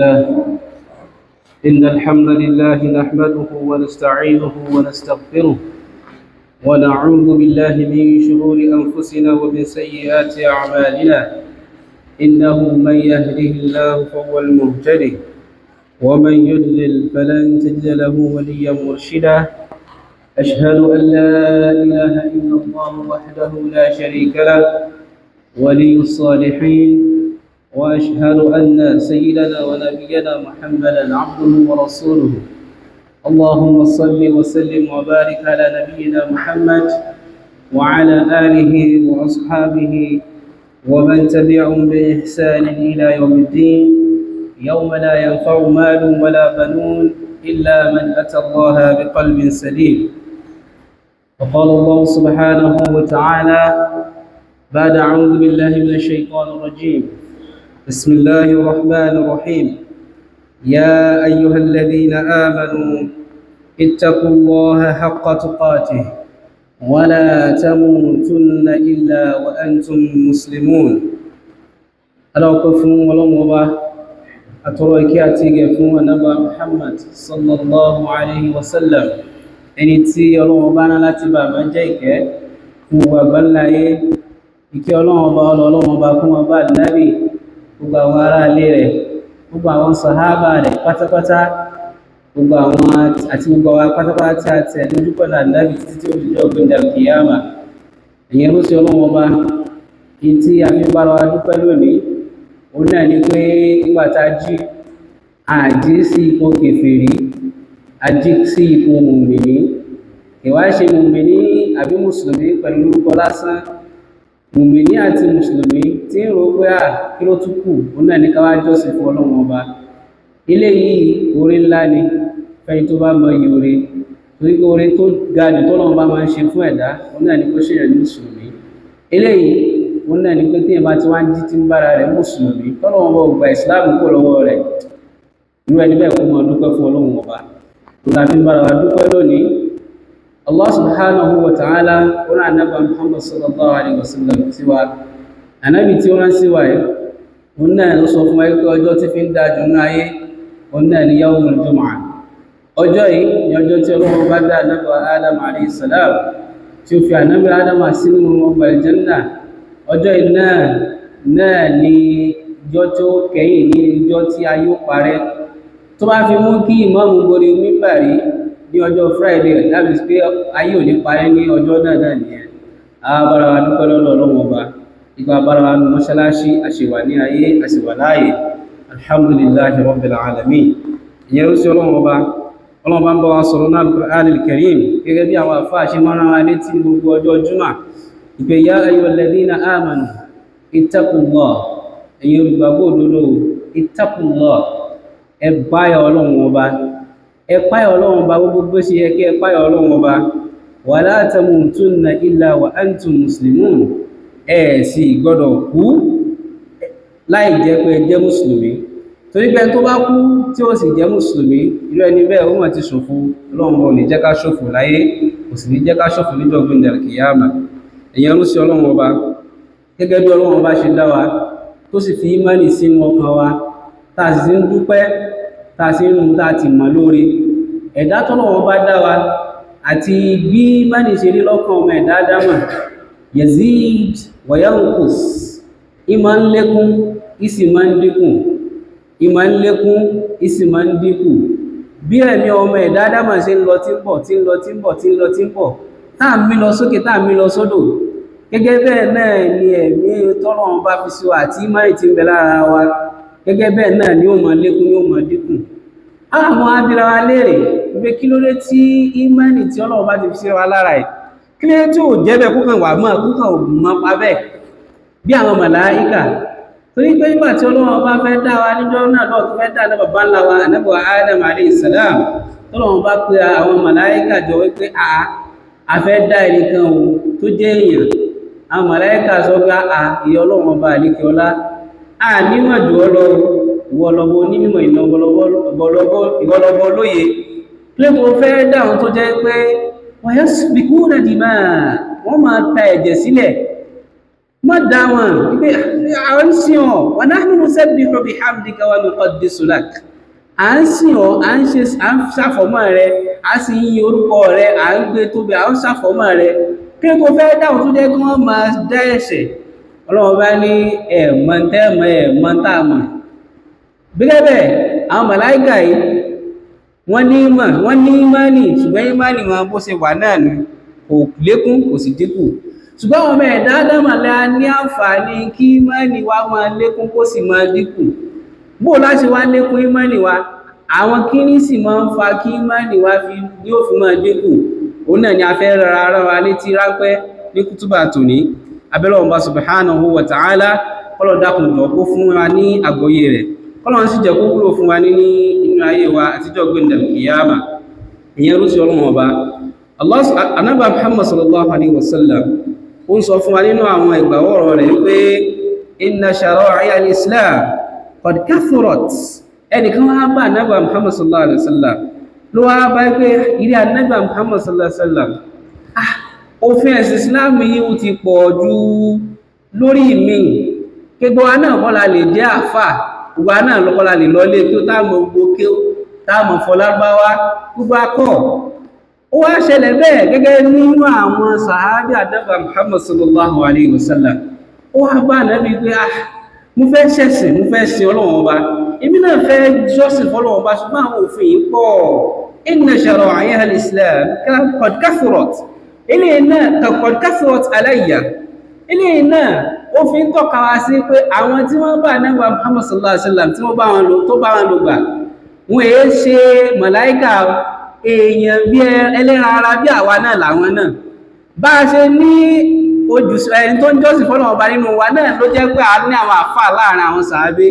لله إن الحمد لله نحمده ونستعينه ونستغفره ونعوذ بالله من شرور أنفسنا ومن سيئات أعمالنا إنه من يهده الله فهو المهتدي ومن يضلل فلن تجد له وليا مرشدا أشهد أن لا إله إلا الله وحده لا شريك له ولي الصالحين وأشهد أن سيدنا ونبينا محمدا عبده ورسوله اللهم صل وسلم وبارك على نبينا محمد وعلى آله وأصحابه ومن تبعهم بإحسان إلى يوم الدين يوم لا ينفع مال ولا بنون إلا من أتى الله بقلب سليم. وقال الله سبحانه وتعالى بعد أعوذ بالله من الشيطان الرجيم بسم الله الرحمن الرحيم يا أيها الذين آمنوا اتقوا الله حق تقاته ولا تموتن إلا وأنتم مسلمون. ألوكفون ولموبا أترويكاتي فون نبا محمد صلى الله عليه وسلم ẹni tí Ọlọ́run bá rán láti bá máa jẹ́ ìkẹ́ fún gbogbo àgbáláyé. Ìkẹ́ Ọlọ́run bá kún ọba Nábì, gbogbo àwọn ará ilé rẹ̀, gbogbo àwọn sàhábà rẹ̀ pátápátá, gbogbo àwọn àti gbogbo àwọn pátápátá tí a tẹ̀ lójúpọ̀ náà Nábì títí tí ó fi jẹ́ ọgbẹ̀dẹ̀ Al-Qiyama. Ìyẹn ló sí Ọlọ́run ọba kí tí a fi bára wa dúpẹ́ lónìí. Òun náà ni pé nígbà tá a jí àjí sí ipò kèfèrí, àjí sí ipò mùmìnì. Ìwà ṣe mùmìnì àbí mùsùlùmí pẹ̀lú orúkọ lásán. Mùmìnì àti mùsùlùmí tí ń rò pé kí ló tún kù, òun náà ní ká wá jọ́sìn fún Ọlọ́run ọba. Ilé yìí oore ńlá ni fẹ́ni tó bá mọ iye oore, torí pé oore tó ga jù tọ́lọ́run bá máa ń ṣe fún ẹ̀dá, òun náà ní kó ṣèyàn ní mùsùlùmí. Eléyìí òun náà ní pé tí èèyàn bá ti wá ń jí tí ń bára rẹ̀ mùsùlùmí, tọ́lọ́run bá gba ìsìláàmù kúrò lọ́wọ́ rẹ̀, irú ẹni bẹ́ẹ̀ kó máa dúpẹ́ fún Ọlọ́run ọba. Tó la fi ń bára wa dúpẹ́ lónìí. Allah subhanahu wa ta'ala ó rán Ànábì Muhammad sallallahu alaihi wasallam sí wa. Ànábì tí ó rán sí wa yìí, òun náà ló sọ fún wa pé ọjọ́ tí fi ń dájú ní ayé, òun náà ni yawmul jumu'ah. Ọjọ́ yìí ni ọjọ́ tí Ọlọ́run bá dá Ànábì Adam alayhi salam, tí ó fi Ànábì Adam sínú ọgbà Al-Jannah. Ọjọ́ yìí náà ni ọjọ́ tó kẹ́yìn ní ọjọ́ tí ayé ó parẹ́. Tó bá fi mú kí ìmáàmù gorí mímbàrí ní ọjọ́ Friday, láti pé ayé ò ní parẹ́ ní ọjọ́ náà nìyẹn. Àbára wa dúpẹ́ lọ́dọ̀ Ọlọ́run ọba. Ìgbà àbára wa nù mọ́ṣáláṣí, àṣewà ní ayé, àṣewà láàyè. Alhamdulillahi rabbil alamin. Ìyẹn ó sí Ọlọ́run ọba. Ọlọ́run bá ń bá wa sọ̀rọ̀ náà Al-Qur'an al-Karim gẹ́gẹ́ bí àwọn àfáà ṣe máa ń rán wa létí gbogbo ọjọ́ Jímọ̀. Ìpè ya ayyuhal ladhina amanu ittaqullah, ẹ̀yin olùgbàgbọ́ òdodo, ittaqullah, ẹ páyà Ọlọ́run ọba. Ẹ páyà Ọlọ́run ọba gbogbo bó ṣe yẹ kí ẹ páyà Ọlọ́run ọba. Wala tamutunna illa wa antum muslimun. Ẹ sì gbọ́dọ̀ kú láì jẹ́ pé ẹ jẹ́ mùsùlùmí. Torí pé tó bá kú tí ó sì jẹ́ mùsùlùmí, irú ẹni bẹ́ẹ̀ ó mọ̀ ti ṣòfò. Ọlọ́run ò ní jẹ́ ká ṣòfò láyé, kò sì ní jẹ́ ká ṣòfò níjọ́ ọgbẹ̀dẹ̀ Al-Qiyama. Ẹ̀yin ló sí Ọlọ́run ọba. Gẹ́gẹ́ bí Ọlọ́run ọba ṣe dá wa, tó sì fi ìmánì sínú ọkàn wa, tá a sì ń dúpẹ́, tá a sì ń mú, tá a ti mọ̀ lórí. Ẹ̀dá tọ́lọ́run bá dá wa àti bí ìmánì ṣe rí lọ́kàn ọmọ ẹ̀dá Ádámà, yazid wa yanqus. Ìmọ̀ ń lékún, ìsì máa ń dínkù. Ìmọ̀ ń lékún, ìsì máa ń dínkù. Bí ẹ̀mí ọmọ ẹ̀dá Ádámà ṣe ń lọ tí ń bọ̀, tí ń lọ tí ń bọ̀, tí ń lọ tí ń bọ̀, táà ń mí lọ sókè, táà ń mí lọ sódò. Gẹ́gẹ́ bẹ́ẹ̀ náà ni ẹ̀mí tọ́lọ́run bá fi sí wa àti ìmánì tí ń bẹ lára wa. Gẹ́gẹ́ bẹ́ẹ̀ náà ni ó máa lékún, ni ó máa dínkù. Àwọn abira wa léèrè pé kí ló dé tí ìmánì tí Ọlọ́run bá ti fi sí wa lára ẹ̀, kí ló dé tí ò jẹ́ bẹ́ẹ̀ kúkàn wà mọ́, kúkàn ò mọ́ pa bẹ́ẹ̀ bí àwọn màláíkà. Torí pé nígbà tí Ọlọ́run bá fẹ́ dá wa níjọ́ náà lọ́ọ̀ tó fẹ́ dá ní bàbá ńlá wa Ànábì Adam alayhi salam, tọ́lọ́run bá pe àwọn màláíkà jọ wípé a fẹ́ dá ẹnìkan o tó jẹ́ èèyàn. Àwọn màláíkà sọ pé ìyà Ọlọ́run ọba àlékè ọlá, nímọ̀ jù ọ lọ, ìwọlọ́bọ onímọ̀ ìwọlọ́bọ lóye. Pé mo fẹ́ dáhùn tó jẹ́ pé wa yasfikuna dimaa, wọ́n máa ta ẹ̀jẹ̀ sílẹ̀. má dá wọn wípé àwọn ń sìn ọ́ wa nahnu nusabbihu bihamdika wa nuqaddisu lak, à ń sìn ọ́, à ń ṣàfọ̀mọ́ rẹ, à sì ń yin orúkọ rẹ, à ń gbé tóbi, à ń ṣàfọ̀mọ́ rẹ, kí ló fẹ́ dáhùn tó jẹ́ kí wọ́n máa dá ẹ̀ṣẹ̀. Ọlọ́run bá ní ẹ̀mọ́ tẹ́mọ̀ ẹ̀mọ́ táàmọ̀. Bílẹ̀bẹ̀ àwọn màláíkà yìí wọ́n ní ìmánì, ṣùgbọ́n ìmánì wọn bó ṣe wà náà ni, kò lékún kò sì dínkù. Ṣùgbọ́n ọmọ ẹ̀dá dámàlá ní àǹfààní kí ìmánì wa máa lékún kó sì máa dínkù. Bó láti wá lékún ìmánì wa, àwọn kíní sì máa ń fa kí ìmánì wa yóò fi máa dínkù. Òun náà ni a fẹ́ rárá wa létí ráńpẹ́ ní kútúbà tòní. Abẹ́lẹ̀ ọba subhanahu wa ta'ala kọ́lọ̀ dákùn jọ kó fún wa ní àgbọ́yé rẹ̀, kọ́lọ̀ sì jẹ́ kó kúrò fún wa ní inú ayé wa àtijọ́ gbẹ̀ndẹ̀ kìyàmà. Ìyẹn rú sí ọlọ́run ọba. Ànábì Muhammad sallallahu alaihi wasallam ó ń sọ fún wa nínú àwọn ìgbàwọ́rọ̀ rẹ̀ pé inna shara'i'a al-islam qad kathurat. Ẹnìkan wá bá Ànábì Muhammad sallallahu alaihi wasallam ló wá bá pé ilé Ànábì Muhammad sallallahu alaihi wasallam, òfin ẹ̀sìn Islam yìí ó ti pọ̀ jù lórí mi, gbogbo wa náà kọ́ la lè jẹ́ àfà, gbogbo wa náà kọ́ la lè lọlé kí ó táàmù gbogbo kí ó táàmù fọlágbáwá gbogbo akọ́. Ó wá ṣẹlẹ̀ bẹ́ẹ̀ gẹ́gẹ́ nínú àwọn sàhábí Ànábì Muhammad sallallahu alaihi wasallam. Ó wá bá Ànábì pé mo fẹ́ ṣẹ̀sìn, mo fẹ́ sin Ọlọ́run ọba, èmi náà fẹ́ jọ́sìn fọ́lọ́run ọba, ṣùgbọ́n àwọn òfin yìí pọ̀. Inna shara'i'a al-islam qad kathurat. Ilé náà qad kathurat alayya. Ilé náà ó fi ń tọ́ka wá sí pé àwọn tí wọ́n bá Ànábì Muhammad sallallahu alaihi wasallam tí wọ́n bá wọn lò gbà, wọ́n èé ṣe màláíkà, èèyàn bí ẹlẹ́ran ara bí àwa náà làwọn náà. Bá a ṣe ní ẹni tó ń jọ́sìn fọ́lọ́run ọba nínú wa náà ló jẹ́ pé a ní àwọn àfà láàrin àwọn sàábé.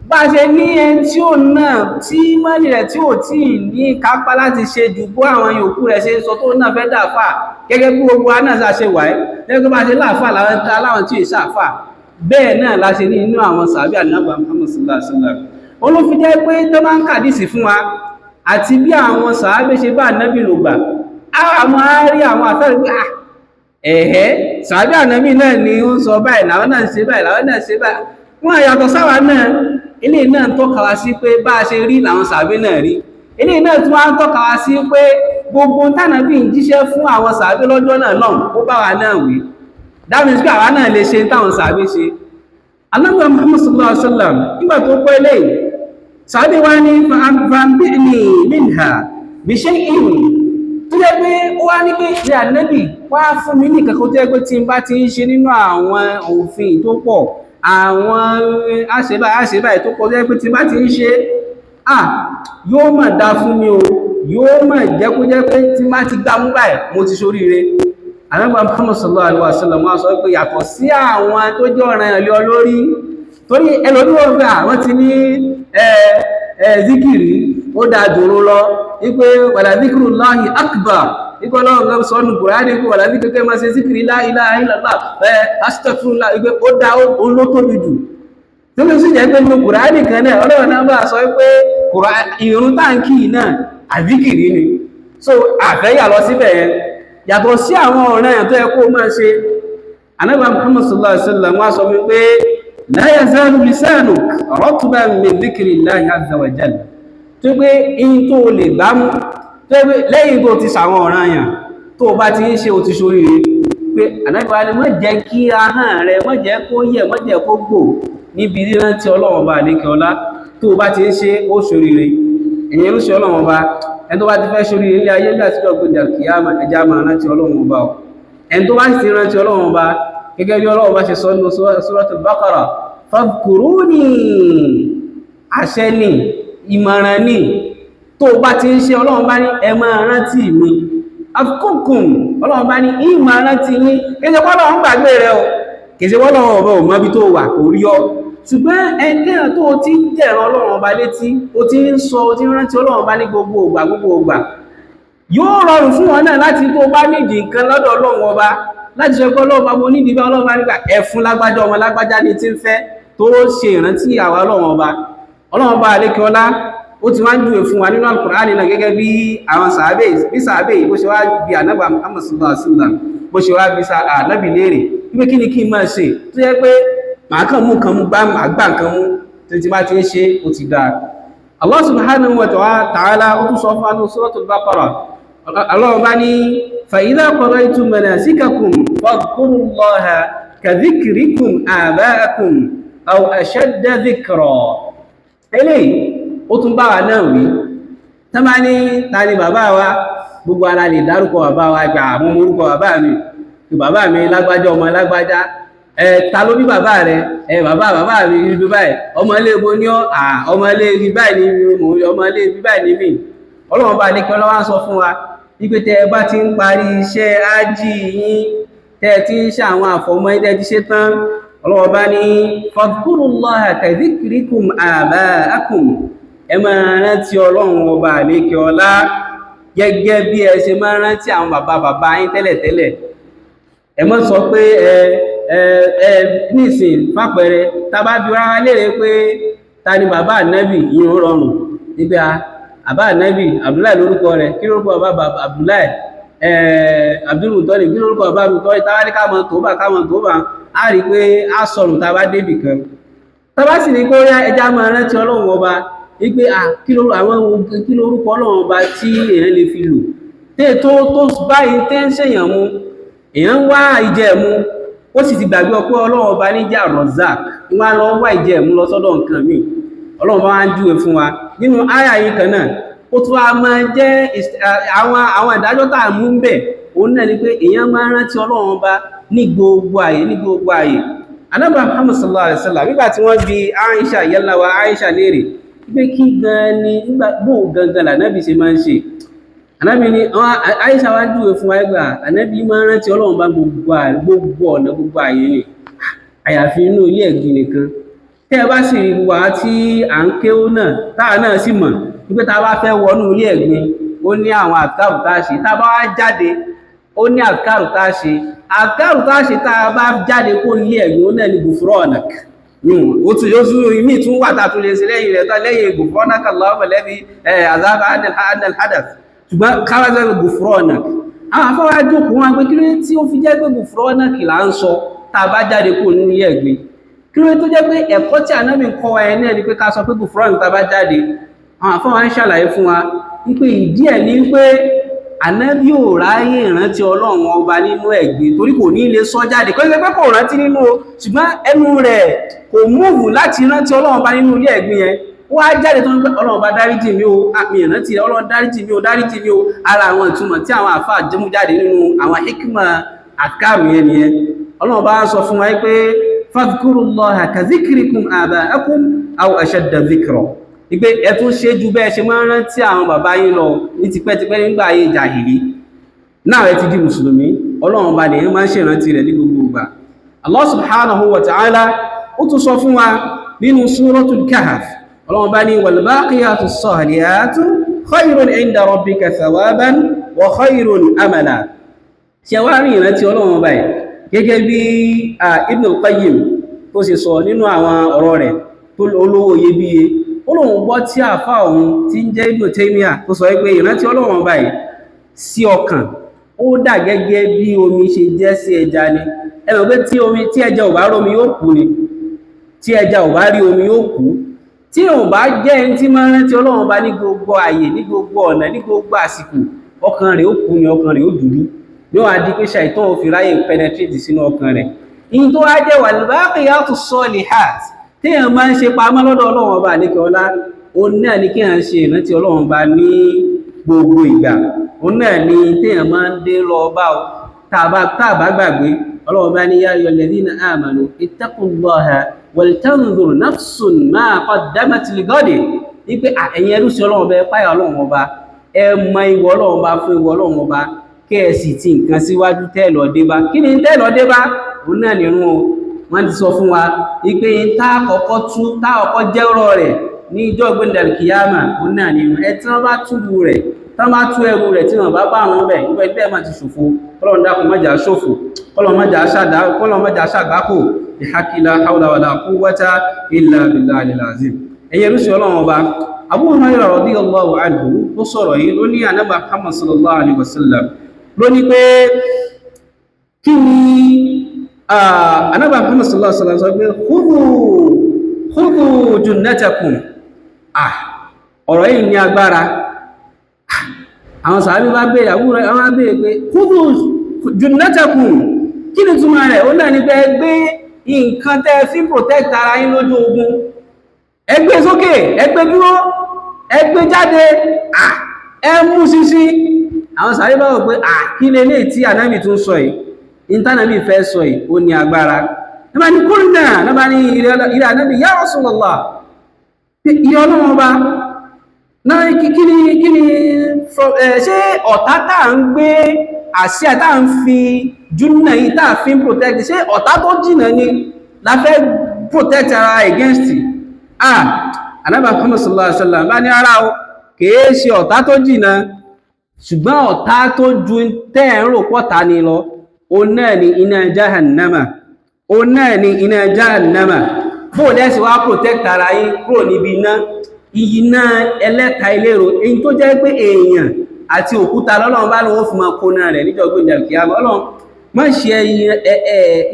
Bá a ṣe ní ẹni tí ó náà tí mọ́lì rẹ̀ tí ò tí ní kápá láti ṣe jù bó àwọn yòókù rẹ̀ ṣe sọ tó náà fẹ́ dàfà gẹ́gẹ́ bí gbogbo wa náà ṣe wà ẹ́, gẹ́gẹ́ bá ṣe láàfà láwọn tí ì ṣàfà, bẹ́ẹ̀ náà la ṣe ní inú àwọn sàábé Ànábì Muhammad sallallahu alaihi wasallam. Olófin jẹ́ pé tó máa ń kàdísì fún wa àti bí àwọn sàábé ṣe bá Ànábì lò gbà, àwọn àárí àwọn àfẹ́rẹ́ pé sàábé Ànábì náà ni ó ń sọ báyìí, làwọn náà ṣe báyìí, làwọn náà ṣe báyìí, wọ́n yàtọ̀ sáwà náà. Ilé náà tọ́ka wá sí pé bá a ṣe rí làwọn sàábé náà rí. Ilé náà tún wá ń tọ́ka wá sí pé gbogbo tánàbí ń jíṣẹ́ fún àwọn sàábé lọ́jọ́ náà lọ́hùn ó bá wa náà wí. That means pé àwa náà lè ṣe táwọn sàábé ṣe. Ànábì Muhammad sallallahu alaihi wasallam nígbà tó pẹ́ lẹ́yìn, sàábé wá ní fa'anbi'ni minha bi shay'in, tó jẹ́ pé ó wá ní pé ìrìn Ànábì wá fún mi ní kankan tó jẹ́ pé tí n bá ti ń ṣe nínú àwọn òfin tó pọ̀, àwọn àṣẹ́báyé tó kọjá pé tí bá ti ń ṣe yóò mọ̀ dá fún mi o, yóò mọ̀ jẹ́ kó jẹ́ pé tí má ti gbá mú báyìí mo ti ṣoríire. Ànábì Muhammad sallallahu alaihi wasallam wọ́n sọ pé yàtọ̀ sí àwọn tó jẹ́ ọ̀ràn ẹ̀lẹ́ olórí, torí ẹlòmíràn pé àwọn ti ní zikiri ó dáa jùrú lọ, wípé wala dhikrullahi akbar, ipò ọlọ́run sọ́nù Kùránì kú wà láti kẹ́kẹ́ máa ṣe síkìrí la ilaha illallah astaghfirullah, ipé ó dá olótóbi jù. Tó lè sí jẹ́ pé ní Kùránì kan náà ọlọ́run náà bá sọ pé ìrun táǹkì náà àzíkìrí ni. So àfẹ́yà lọ síbẹ̀ yẹn yàtọ̀ sí àwọn ọ̀rẹ́ yẹn tó yẹ kó máa ṣe. Ànábì Muhammad sallallahu alaihi wasallam wá sọ pé la yazalu lisanuk ratban min dhikrillahi azza wa jalla, tó pé in tó lè gbámú lẹ́yìn tó ti sàwọn ọ̀ràn àyàn tó bá ti ń ṣe ò ti ṣorí rẹ̀, pé Ànábì wa ni má jẹ́ kí ahọ́n rẹ̀ má jẹ́ kó yẹ̀, má jẹ́ kó gbò níbi rírántí Ọlọ́run Ọba àlékè ọlá, tó bá ti ń ṣe ó ṣorí rẹ̀. Ẹ̀yin ló ṣe Ọlọ́run Ọba, ẹni tó bá ti fẹ́ ṣorí ilé ayé láti lọ gbé kìyàmá ẹja máa rántí Ọlọ́run Ọba o. Ẹni tó bá ti rántí Ọlọ́run Ọba gẹ́gẹ́ bí Ọlọ́run Ọba ṣe sọ nínú Suratul Baqara, fadhkuruni, àṣẹ ni, ìmọ̀ràn ni, tó bá ti ń ṣe Ọlọ́run bá ní ẹ máa rántí mi, afkúnkùn Ọlọ́run bá ní ìmọ̀ rántí yín, kéṣe pọ́lọ́run gbàgbé rẹ o, kéṣe pọ́lọ́run ọba ò mọ́bí tó wà kò rí ọ, ṣùgbọ́n ẹgbẹ́ tó ti ń jẹ̀rọ Ọlọ́run ọba létí, ó ti ń sọ, ó ti ń rántí Ọlọ́run ọba ní gbogbo ògbà, yóò rọrùn fún wọn náà láti tó bá nídìí nǹkan lọ́dọ̀ Ọlọ́run ọba, láti ṣe pé Ọlọ́run ọba mo nídìí bá Ọlọ́run ọba nígbà ẹ̀fún lágbájá ọmọ lágbájá ní ti ń fẹ́ tó ṣe ìrántí àwa Ọlọ́run ọba. Ọlọ́run ọba àlékè ọlá ó ti wá ń júwe fún wa nínú Al-Qur'ani náà gẹ́gẹ́ bí àwọn sàábé bó ṣe wá bí Ànábì Muhammad sallallahu alaihi wasallam bó ṣe wá bí Ànábì léèrè wípé kí ni kí n máa ṣe tó jẹ́ pé màá kàn mú kan mú gbá àgbà kan mú tó ti bá ti ń ṣe ó ti dáa. Allah subhanahu wa ta'ala ó tún sọ fún anú suratul Baqarah. Allah bá ní fa idha qadaytum manasikakum fadhkurullaha ka dhikrikum aba'akum aw ashadda dhikra. Eléyìí ó tún bá wa náà wí. Tá bá ní ta ni bàbá wa, gbogbo ara lè dárúkọ bàbá wa gbà àwọn orúkọ bàbá mi. Bàbá mi lágbájá ọmọ lágbájá. Ta ló bí bàbá rẹ̀? Bàbá mi rí báyìí. Ọmọ ilé ibo ní ọ́? Ọmọ ilé rí báyìí ni mo, ọmọ ilé rí báyìí ni mí. Ọlọ́run bá lékẹ́ ọlọ́wà sọ fún wa wípé tẹ́ bá ti ń parí iṣẹ́ ájì yín, tẹ́ ti ń ṣe àwọn àfọ̀mọ́ tẹ́ ti ṣe tán, Ọlọ́run bá ní fadhkurullaha ka dhikrikum aba'akum. Ẹ máa rántí Ọlọ́run ọba lékẹ́ ọlá gẹ́gẹ́ bí ẹ ṣe máa rántí àwọn bàbá yín tẹ́lẹ̀tẹ́lẹ̀. Ẹ má sọ pé nísìn fàpẹẹrẹ tàbá bí rárá lérè pé ta ni bàbá ànábì yìí ó rọrùn nígbà àbá ànábì Abdullahi lórúkọ rẹ̀, kí lórúkọ bàbá Abdullahi Abdulmuttalib, kí lórúkọ bàbá Abdulmuttalib. Tàbá ní káàmọ̀ tó bá a rí pé a sọ̀rùn tàbá débì kan. Tàbá sì ní pé ó yá ẹja máa rántí Ọlọ́run ọba wípé kí lórúkọ Ọlọ́run ọba tí èèyàn lè fi lò tẹ́ tó báyìí tẹ́ ń ṣèyàn mú, èèyàn wá ìjẹ̀mú ó sì ti gbàgbé ọpẹ́ Ọlọ́run ọba ní jẹ́ Ar-Razzaq, wọ́n lọ wá ìjẹ̀mú lọ sọ́dọ̀ nǹkan míì. Ọlọ́run bá wá ń júwe fún wa nínú àyà yìí kan náà. Ó tún wá máa jẹ́ àwọn ìdájọ́ tá à mú ń bẹ̀, òun náà ni pé èèyàn máa rántí Ọlọ́run ọba ní gbogbo ààyè. Ànábì Muhammad sallallahu alaihi wasallam nígbà tí wọ́n bi Aisha yálà wa Aisha léèrè pé kí gan ni bó gangan lànábì ṣe máa ń ṣe. Ànábì ni Aisha wá júwe fún wa ẹgbà ànábì máa rántí Ọlọ́run bá gbogbo ọ̀nà gbogbo ààyè ni, àyàfi inú ilé ẹ̀gbin nìkan. Tẹ́ bá sì rí wa tí à ń kéwú náà táà náà sì mọ̀ wípé tá bá fẹ́ wọnú ilé ẹ̀gbin ó ní àwọn àkàrù tá ṣe, tá bá wá jáde ó ní àkàrù tá ṣe. Àkàrù tá ṣe tá bá jáde kó ilé ẹ̀gbin ó náà ní gufranak. Ó tún yóò tún ìmí tún wà tá tún lè ṣe lẹ́yìn rẹ̀ tá lẹ́yìn gufranaka Allahumma alladhi azaba anna al-hadath. Ṣùgbọ́n káwàzẹ́ gufranak. Àwọn afọ́wà jókòó wọn pé kí ló tí ó fi jẹ́ pé gufranak là ń sọ tá bá jáde kó ní ilé ẹ̀gbin. Kí ló tó jẹ́ pé ẹ̀kọ́ tí Ànábì kọ́ wa ẹni ẹni pé ká sọ pé gufranak tá bá jáde. Àwọn afọ́wà ń ṣàlàyé fún wa wípé ìdí ẹ̀ ní pé Ànábì ò ráyè ìrántí Ọlọ́run ọba nínú ẹ̀gbin torí kò ní lè sọ jáde. Kò ṣe pé kò rántí nínú, ṣùgbọ́n ẹnu rẹ̀ kò múùfù láti rántí Ọlọ́run ọba nínú ilé ẹ̀gbin yẹn. Wá jáde tó ń pẹ́ Ọlọ́run bá dáríjì mí o, àmì ìrántí Ọlọ́run dáríjì mí o. Ara àwọn ìtumọ̀ tí àwọn àfáà jẹ́mú jáde nínú àwọn hikma àkàrù yẹn nìyẹn. Ọlọ́run bá sọ fún wa pé fadhkurullaha ka dhikrikum aba'akum aw ashadda dhikra. Ìpé ẹ̀tún ṣe ju bẹ́ẹ̀ ṣe máa ń rántí àwọn bàbá yín lọ ní tipẹ́tipẹ́ nígbà ayé jàhìlì. Náà ẹ ti di mùsùlùmí, Ọlọ́run bá lè máa ń ṣèrántí rẹ̀ ní gbogbo ìgbà. Allah subhanahu wa ta'ala ó tún sọ fún wa nínú suratul Kahf. Ọlọ́run bá ní wal baqiyatu s-salihatu khayrun 'inda rabbika thawaban wa khayrun amala. Ṣé wá rí ìrántí Ọlọ́run báyìí gẹ́gẹ́ bí Ibn al-Qayyim tó sì sọ nínú àwọn ọ̀rọ̀ rẹ̀ tó olówó iyebíye. Ọlọ́run gbọ́ tí àfá òun tí ń jẹ́ Ibn Taymiyyah tó sọ pé ìrántí Ọlọ́run báyìí sí ọkàn ó dà gẹ́gẹ́ bí omi ṣe jẹ́ sí ẹja ni. Ẹ mọ̀ pé tí ẹja ò bá rómi yóò kú ni, tí ẹja ò bá rí omi yóò kú. Tí ò bá jẹ́ ẹni tí máa rántí Ọlọ́run bá ní gbogbo ààyè, ní gbogbo ọ̀nà, ní gbogbo àsìkò, ọkàn rẹ̀ ó kú ni, ọkàn rẹ̀ ó dúdú. Yóò wá di pé ṣàìtàn ò fi ráyè penetrate sínú ọkàn rẹ̀. Ìyìn tó wá jẹ́ wal baqiyatu s-salihat tí èèyàn máa ń ṣe pamọ́ lọ́dọ̀ Ọlọ́run ọba àlékè ọlá, òun náà ni kí èèyàn ṣe ìrántí Ọlọ́run ọba ní gbogbo ìgbà. Òun náà ni tí èèyàn máa ń dé lọ bá ọ tàbá gbàgbé. Ọlọ́run ọba ní ya ayyuhal ladhina amanu ittaqullaha wal tanzur nafsun ma qaddamat lighadin. Ní pé ẹ̀yin ẹrú sí Ọlọ́run ọba ẹ páyà Ọlọ́run ọba, ẹ mọ ìwọ Ọlọ́run ọba fún ìwọ Ọlọ́run ọba, kẹ́ ẹ sì ti nǹkan síwájú tẹ́lọ̀ dé bá. Kí ni tẹ́lọ̀ dé bá? Òun náà ni irun o. Wọ́n ti sọ fún wa wípé tá ọkọ̀ jẹ́rọ rẹ̀ ní ìjọ́ gbẹ̀ndẹ̀ kìyàmà òun náà ni ẹ tí wọ́n bá túlù rẹ̀, tán bá tú ẹrù rẹ̀ tí wọ́n bá bá wọn bẹ̀ nígbà ẹgbẹ́ máa ti ṣòfò. Ọlọ́run dákun má jà ṣòfò, Ọlọ́run má jà ṣàgbákò, la hawla wala quwwata illa billahil azim. Ẹ̀yẹ rúṣì Ọlọ́run ọba Abu Hurairah radiyallahu anhu ó sọ̀rọ̀ yìí ló ní Ànábì Muhammad sallallahu alaihi wasallam ló ní pé kí ni Ànábì Muhammad sallallahu alaihi wasallam sọ pé khudhu junnatakum. Ọ̀rọ̀ yìí ní agbára. Àwọn sàábí bá bèèrè àwúrọ̀ àwọn bèèrè pé khudhu junnatakum, kí ni túnmọ̀ rẹ̀? Ó náà ní pé ẹgbẹ́ nǹkan tẹ́ fi protect ara yín lójú ogun, ẹgbẹ́ sókè, ẹgbẹ́ dúró, ẹgbẹ́ jáde, ẹmú sísí. Àwọn sàábí bá wọ́n pé kí lè lè tí ànábì tún sọ yìí, ìntánàbì fẹ́ sọ yìí, ó ní agbára. Ẹbá ní kúrùnà, ẹbá ní ìrẹ́ ànábì ya Rasulullah, ìrẹ́ Ọlọ́run bá náà kí ni ṣe ọ̀tá táà ń gbé àṣíà táà ń fi júnnà yìí táà fi ń protect, ṣe ọ̀tá tó jìnà ni la fẹ́ protect ara against? Ànábì Muhammad sallallahu alaihi wasallam bá ní ara o, kìí ṣe ọ̀tá tó jìnà, ṣùgbọ́n ọ̀tá tó ju tẹ́ẹ̀rò pọ̀ta ni lọ, o náà ni iná jahannama, o náà ni iná jahannama. Bó lẹ́sì wá protect ara yín kúrò níbi iná ẹlẹ́ta ilérò, èyí tó jẹ́ pé èèyàn àti òkúta lọ́lọ́run bá lọ́wọ́ fún ma kó náà rẹ̀ níjọ́ gbé ìkìyàmọ́. Ọlọ́run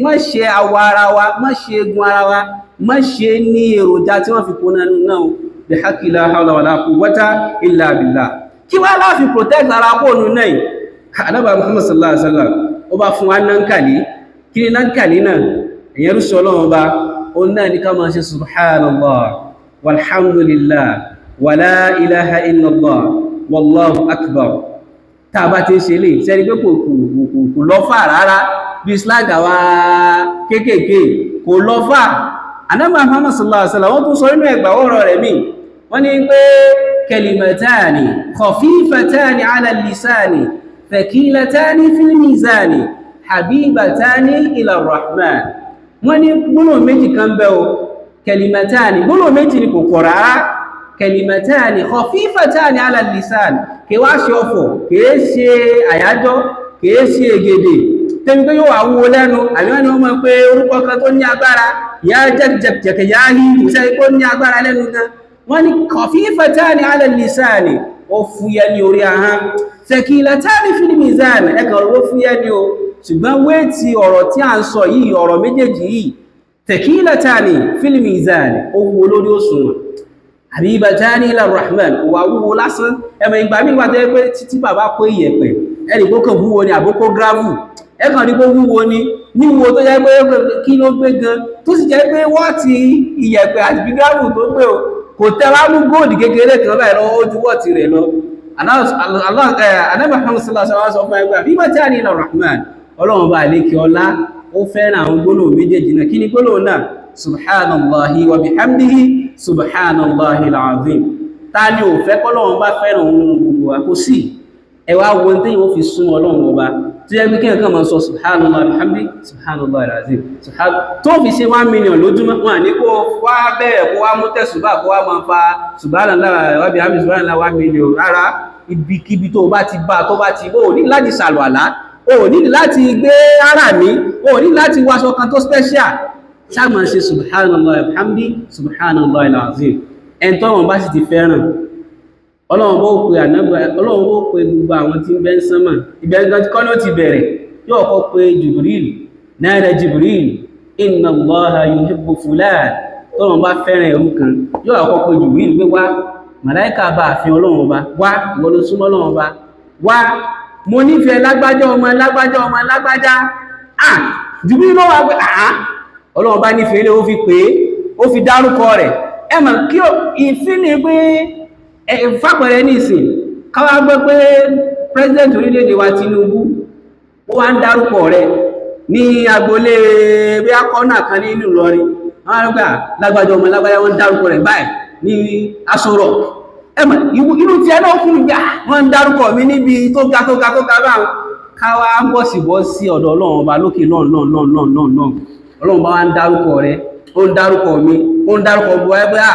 má ṣe awọ ara wa, má ṣe egun ara wa, má ṣe ní èròjà tí wọ́n fi kó náà bi haqqi la hawla wala quwwata illa billah. Kí wá láàfi protect ara kóònù náà? Ànábì Muhammad sallallahu alaihi wasallam ó bá fún wa náǹkàlí. Kí ni náǹkàlí náà? Èyàn rúṣọ Ọlọ́run bá ó náà ní ká máa ṣe subhanallah walhamdulillah wala ilaha illallah wallahu akbar. Tá bá ti ṣe lè ṣe rí pé kò lọ́fà rárá bí slága wá kéékèèké, kò lọ́fà. Ànábì Muhammad sallallahu alaihi wasallam wọ́n tún sọ nínú ẹgbàwọ́rọ̀ rẹ̀ mí, wọ́n ní pé kalimatani khafifatani ala lisani thaqilatani fil mizani habibatani ila rahman. Wọ́n ní gbólóhùn méjì kan bẹ́ o, kalimatani, gbólóhùn méjì ni kò kọ̀ rárá, kalimatani khafifatani ala lisani, kì wá ṣe ọ̀fọ̀, kìí ṣe àyájọ́, kìí ṣe ègèdè tẹ́mi pé yóò wà wúwo lẹ́nu. Àbí wọ́n ni wọ́n mọ̀ pé orúkọ kan tó ní agbára, yá jẹ́kẹ̀jẹ̀kẹ̀ yá hí ìṣẹ́ ipò ní agbára lẹ́nu gan. Wọ́n ní khafifatani ala lisani, ó fúyẹ́ ní orí ahán, thaqilatani fil mizan, ẹ̀kàn ó fúyẹ́ ní o, ṣùgbọ́n wéètì ọ̀rọ̀ tí a ń sọ yìí, ọ̀rọ̀ méjèèjì yìí, thaqilatani fil mizan, ó wúwo lórí òṣùwọ̀n, habibatani ila rahman, ó wà wúwo lásán. Ẹmọ̀ ìgbà mí wà tẹ́ pé títí bàbá kó ìyẹ̀pẹ̀, ẹni kó kàn wúwo ni àbókó gravel, ẹkàn ní kó wúwo ni, ní wúwo tó jẹ́ pé kí ló gbé gan, tó sì jẹ́ pé wọ́n ti ìyẹ̀pẹ̀ àti bí gravel tó gbé o, kò tẹ́wàá mú góòdì kékeré kan báyìí lọ, ó ju wọ́ọ̀tì rẹ̀ lọ. Ànábì Muhammad sallallahu alaihi wasallam sọ fún ẹgbẹ́ habibatani ila rahman. Ọlọ́run bá lékè ọlá, ó fẹ́ràn àwọn gbólóhùn méjèèjì náà. Kí ni gbólóhùn náà? Subhanallahi wa bihamdihi, subhanallahi al-azim. Ta ni ò fẹ́ kọ́lọ́run bá fẹ́ràn ohun gbogbo wa? Kò sí. Ẹ wá wo tí yóò fi sún Ọlọ́run ọba, tí ẹ bí kí ẹ̀kan máa sọ subhanallahi wa bihamdihi, subhanallahi al-azim. Tó fi ṣe 1 million lójúmọ́, wọn ní kó wá bẹ̀rẹ̀ kó wá mú tẹ̀sùbá kó wá máa fa subhanallahi wa bihamdihi, subhanallahi 1 million. Rárá, ibikíbi tó bá ti bá tó bá ti bó ní láti ṣàlùwàlá, o ní láti gbé ara mi, o ní láti wáṣọ kan tó special. Ṣáàmà ṣe subhanallahi bihamdi, subhanallahi alazim. Ẹn tó wọn bá sì ti fẹ́ràn, Ọlọ́run bó pe ànábì, Ọlọ́run bó pe gbogbo àwọn tí ń bẹ ń sánmà. Ìbẹ̀rẹ̀ kọ́ ló ti bẹ̀rẹ̀, yóò kọ́ pé Jibril, náà Jibril, inna Allaha yuhibbu fulan. Tọ́lọ́run bá fẹ́ràn ẹrú kan, yóò kọ́ pé Jibril pé wá, màláíkà bá àfin Ọlọ́run ọba, wá, ìwọ ló súnmọ́ Ọlọ́run ọba, wá, mo nífẹ̀ẹ́ lágbájá ọmọ lágbájá ọmọ lágbájá. Jibril ló wà pé Ọlọ́run bá nífẹ̀ẹ́ ilé, ó fi pé ó fi dárúkọ rẹ̀. Ẹ mọ̀ kí ìfíní pé fàpẹẹrẹ ní ìsìn káwà gbọ́ pé president orílẹ̀-èdè wa Tinubu ó wá ń dárúkọ rẹ̀ ní agbolé bí akọ́nà kan ní ìlú Ìlọrin. Àwọn arúgbà lágbájá ọmọ lágbájá wọ́n dárúkọ rẹ̀ báyìí ní Aso Rock. Ẹ mọ̀ inú tí ẹ náà fún ìgbà wọ́n ń dárúkọ mi níbi tó ga báwọn. Káwà ń bọ̀ sí ọ̀dọ̀ Ọlọ́run ọba lókè náà. Ọlọ́run bá wá ń dárúkọ rẹ̀, ó ń dárúkọ mi, ó ń dárúkọ gbọ́ ẹgbẹ́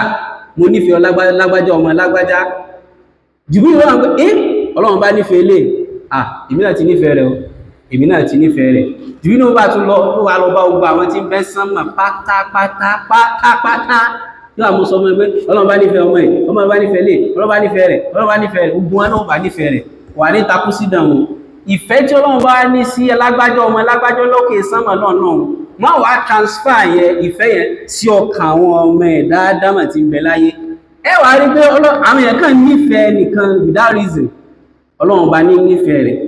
mo nífẹ̀ẹ́ lágbájá ọmọ lágbájá. Jibril wọ́n pé Ọlọ́run bá nífẹ̀ẹ́ lè èmi náà ti nífẹ̀ẹ́ rẹ̀ o, èmi náà ti nífẹ̀ẹ́ rẹ̀. Jibril náà bá tún lọ tó wà lọ bá gbogbo àwọn tí ń bẹ sánmà pátápátá yóò àmú sọ mọ́ pé Ọlọ́run bá nífẹ̀ẹ́ ọmọ ẹ̀, Ọlọ́run bá nífẹ̀ẹ́ lè, Ọlọ́run bá nífẹ̀ẹ́ rẹ̀, Ọlọ́run bá nífẹ̀ẹ́ rẹ̀, gbogbo wọn náà bá nífẹ̀ẹ́ rẹ̀, wà ní takú sí dànù. Ìfẹ́ tí Ọlọ́run bá ní sí lágbájá ọmọ lágbájá lókè sánmà náà má wá transfer yẹn ìfẹ́ yẹn sí ọkàn àwọn ọmọ ẹ̀dá Ádámà tí ń bẹ láyé ẹ wá rí pé àwọn èèyàn kan nífẹ̀ẹ́ nìkan without reason Ọlọ́run bá ní nífẹ̀ẹ́ rẹ̀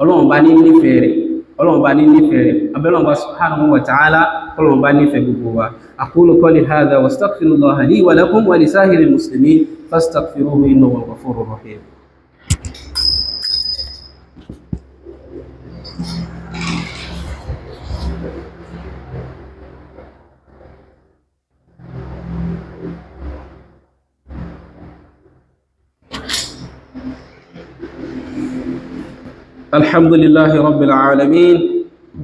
Ọlọ́run bá ní nífẹ̀ẹ́ rẹ̀ Ọlọ́run bá ní nífẹ̀ẹ́ rẹ̀ abẹ́lọ́run bá subhanahu wa ta'ala Ọlọ́run bá nífẹ̀ẹ́ gbogbo wa aqulu qawli hadha wa astaghfirullaha li wa lakum wa li sa'iril muslimin fastaghfiruhu innahu huwal ghafurur rahim. الحمد لله رب العالمين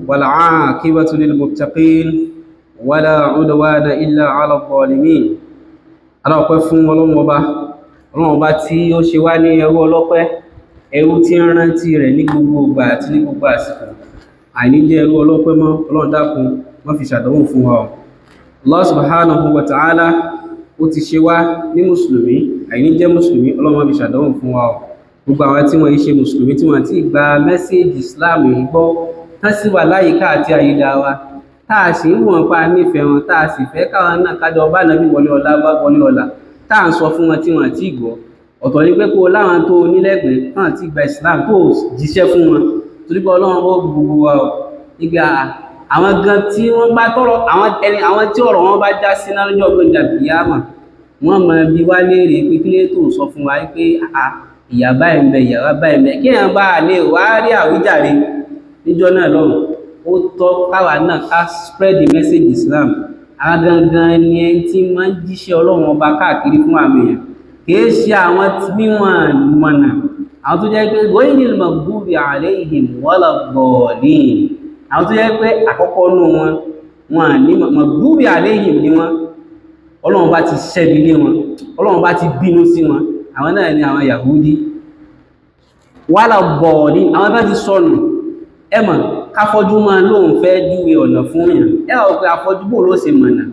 والعاقبة للمتقين ولا عدوان إلا على الظالمين أنا أقول فún Ọlọ́run Ọba tí ó ṣe wá ní ẹrú ọlọ́pẹ́ ẹrú tí ń rántí rẹ̀ ní gbogbo ìgbà àti ní gbogbo àsìkò àìní jẹ́ ẹrú ọlọ́pẹ́ mọ́ Ọlọ́run dákun má fi ṣàdánwò fún wa Allah subhanahu wa ta'ala ó ti ṣe wá ní mùsùlùmí àìní jẹ́ mùsùlùmí Ọlọ́run má fi ṣàdánwò fún wa gbogbo àwọn tí wọ́n ṣe mùsùlùmí tí wọ́n ti gba mẹ́sẹ́jì Islam yìí gbọ́ tán sì wà láyìíká àti àyídá wa táà sì ń wọ̀n pa nífẹ̀ẹ́ wọn táà sì fẹ́ káwọn náà kájọ bá nàbí wọlé ọlá bá wọlé ọlá táà ń sọ fún wọn tí wọ́n ti gbọ́ ọ̀tọ̀ ní pé kó láwọn tó nílẹ̀gbẹ̀ẹ́ náà ti gba Islam tó jíṣẹ́ fún wọn torí pé Ọlọ́run ó gbogbo wa nígbà àwọn gan tí wọ́n bá tọrọ àwọn tí ọ̀rọ̀ wọn bá já sí náà lọ́jọ́ gbẹ̀dà kìyàmà wọ́n mọ bí wá léèrè pé kílé tó sọ fún wa pé ìyà báyìí ń bẹ ìyàwó báyìí ń bẹ kí èèyàn bá lè wá rí àwíjàre níjọ́ náà lọ́rùn ó tọ́ káwa náà ká spread the message Islam àwọn gangan ni ẹni tí máa ń jíṣẹ́ Ọlọ́run Ọba káàkiri fún àmì èèyàn kìí ṣe àwọn tí wọ́n mọ̀nà àwọn tó jẹ́ pé ghayril maghdubi alayhim waladdallin àwọn tó jẹ́ pé àkọ́kọ́ nù wọn ní maghdubi alayhim ni wọn Ọlọ́run bá ti ṣẹ́bi lé wọn Ọlọ́run bá ti bínú sí wọn àwọn náà ni àwọn Yahudi waladdallin àwọn bá ti sọnù ẹmọ̀ káfọ́jú máa lóun fẹ́ júwe ọ̀nà fún èèyàn ẹwà pé afọ́jú bò ló ṣe mọ̀nà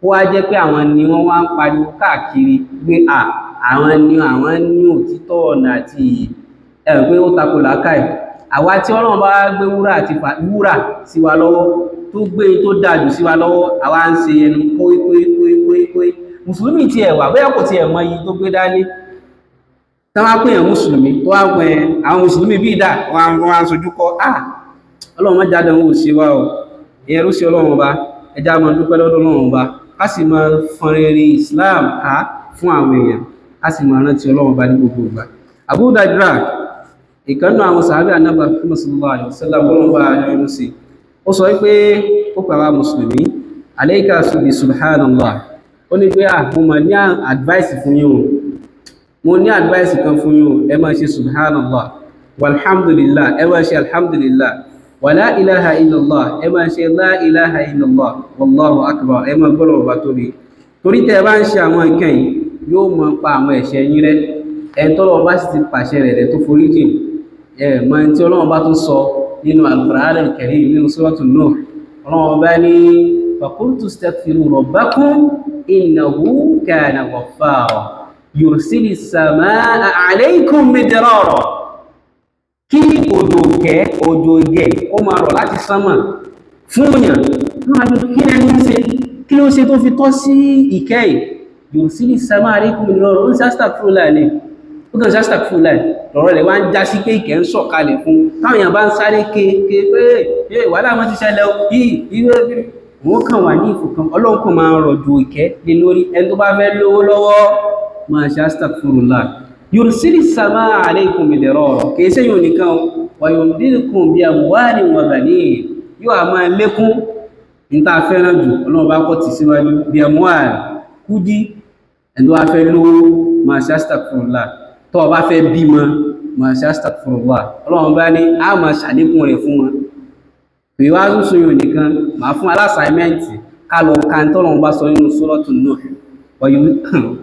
ó wá jẹ́ pé àwọn ni wọ́n wá ń pariwo káàkiri pé àwọn ní òtítọ́ ọ̀nà àti iyì ẹ̀rùn pé ó tako làákàyè àwa tí Ọlọ́run bá gbé wúrà sí wa lọ́wọ́ tó gbé tó dájú sí wa lọ́wọ́ àwa ń ṣe ẹnu kóíkóíkóíkóí mùsùlùmí ti ẹ̀wà bóyá kò ti ẹ̀mọ iyì tó gbé dání táwọn pèèyàn mùsùlùmí tó wá pẹ àwọn mùsùlùmí bí ìdá wọn wá ń sojú kọ Ọlọ́run má jáde wọn ò ṣe wá o ìyẹn ló ṣe Ọlọ́run Ọba ẹjá máa dúpẹ́ lọ́dọ̀ Ọlọ́run Ọba a sì máa fọn rere Islam ká fún àwọn èèyàn a sì máa rántí Ọlọ́run Ọba ní gbogbo ìgbà Abu Darda ìkànnì àwọn sàhábì Ànábì Muhammad sallallahu alaihi wasallam Ọlọ́run Ọba ayọ́nú sí ó sọ wípé ó pàwà mùsùlùmí alayka bi subhanallah ó ní pé mo máa ní advice fún yín mo ní advice kan fún yín ẹ máa ṣe subhanallah walhamdulillah ẹ máa ṣe alhamdulillah wàlá ilaha illallah ẹ máa ṣe la ilaha illallah wallahu akbar ẹ máa gbọ́rọ̀ ọba torí tẹ́ bá ń ṣe àwọn nǹkan yìí yóò mọ pa àwọn ẹ̀ṣẹ̀ yín rẹ́ ẹ tọ́lọ́ bá sì ti pàṣẹ rẹ̀ tó forí jìn mọ tí Ọlọ́run bá tún sọ nínú al-Qur'an al-Karim nínú Suratul Nuh Ọlọ́run bá ní faqultu astaghfiru rabbakum innahu kana ghaffara yursilis samaa alaykum midrara kí òjò ìgẹ̀ ó máa rọ̀ láti sánmà fún òyàn kí ló ṣe tó fi tọ́ sí ìkẹ́ yóò sí ní sánmà alaykum midrara ó ń sí astaghfirullah ní ó kàn sí astaghfirullah lọ́rọ̀ rẹ̀ wá ń já sí pé ìkẹ́ ń sọ̀kalẹ̀ fún táwọn èèyàn bá ń sáré kéèké pé wàhálà wọn ti ṣẹlẹ̀ ìwé wọn kàn wà ní ìfòkan Ọlọ́run kàn máa rọ̀jò ìkẹ́ lé lórí ẹni tó bá fẹ́ lówó lọ́wọ́ máa ṣe astaghfirullah yursili samaa alaykum midrara kìí ṣe yóò nìkan wa yumdidukum bi amwalin wa banin yóò a máa lékún níta fẹ́ràn jù Ọlọ́run bá kọ́ ti síwájú bí amwal kúdí ẹni tó bá fẹ́ lówó máa ṣe astaghfirullah tó bá fẹ́ bímọ máa ṣe astaghfirullah Ọlọ́run bá ní a máa ṣàlékún rẹ̀ fún wọn pè wá rúṣun yóò nìkan máa fún aláṣàìmẹ́ǹtì ká lọ kàntọ́lọ́run bá sọ nínú Suratul Nuh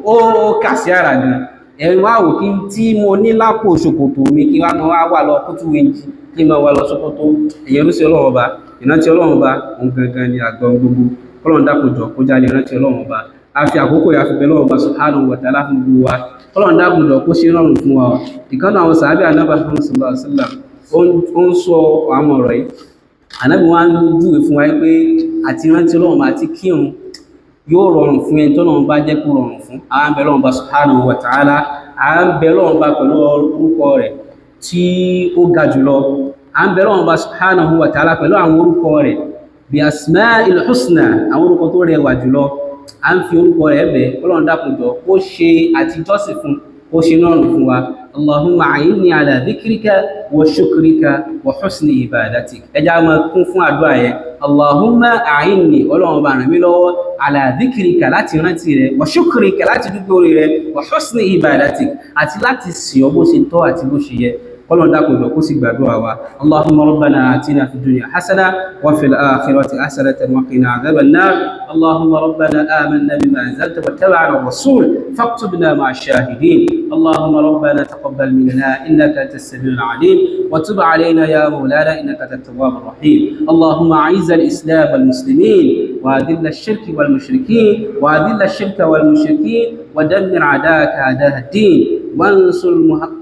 ó kà sí ara gan ẹ̀rin wá wò kí tí mo ní lápò ṣòkòtò mi kí wá máa wà lọ kútù wéjì kí máa wà lọ ṣòkòtò èyàn ló sí Ọlọ́run Ọba ìrántí Ọlọ́run Ọba òun gangan ni àgbọn gbogbo Ọlọ́run dákùnjọ kó jáde ìrántí Ọlọ́run Ọba a fi àkókò ya fi bẹ Ọlọ́run Ọba subhanahu wa ta'ala fún gbogbo wa Ọlọ́run dákùnjọ kó ṣe rọrùn fún wa ìkànnì àwọn sàábì Ànábì sallallahu alaihi wasallam ó ń sọ àwọn ọ̀rọ̀ yìí Ànábì wá ń júwe fún wa pé àti rántí Ọlọ́run àti kírun yóò rọrùn fún ẹni tọ́lọ́run bá jẹ́ kó rọrùn fún. À ń bẹ Ọlọ́run bá subhanahu wa ta'ala, à ń bẹ Ọlọ́run bá pẹ̀lú orúkọ rẹ̀ tí ó ga jùlọ, à ń bẹ Ọlọ́run bá subhanahu wa ta'ala pẹ̀lú àwọn orúkọ rẹ̀ bí asma'il husna, àwọn orúkọ tó rẹwà jùlọ. À ń fi orúkọ rẹ̀ bẹ̀ Ọlọ́run dákun jọ̀ọ́ kó ṣe àtijọ́sìn fún, kó ṣe rọrùn fún wa. Allahumma a'inni ala dhikrika wa shukrika wa husni ibadatik. Ẹjá máa kún fún àdúrà yẹn. Allahumma a'inni, Ọlọ́run bá ràn mí lọ́wọ́, ala dhikrika, láti rántí rẹ̀, wa shukrika, láti dúpẹ́ orí rẹ̀, wa husni ibadatik, àti láti sìn ọ́ bó ṣe tọ́ àti bó ṣe yẹ. Ọlọ́run dákun jọ̀ọ́ kó sì gbàdúrà wa. Allahumma rabbana atina fid dunya hasana wa fil akhirati hasanatan wa qina adhaban nar. Allahumma rabbana amanna bima anzalta wattaba'na ar-rasul faktubna ma'a ash-shahidin. Allahumma rabbana taqabbal minna innaka antas samiul alim wa tub alayna ya mawlana innaka antat tawwabur rahim. Allahumma a'izz al-islam wal muslimin wa adhill ash-shirk wal mushrikin wa adhill ash-shirka wal mushrikin wa dammir a'da'aka a'da' ad-din.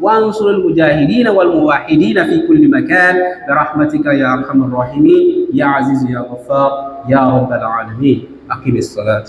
وانصر المجاهدين والموحدين في كل مكان برحمتك يا أرحم الراحمين يا عزيز يا غفار يا رب العالمين. أقم الصلاة.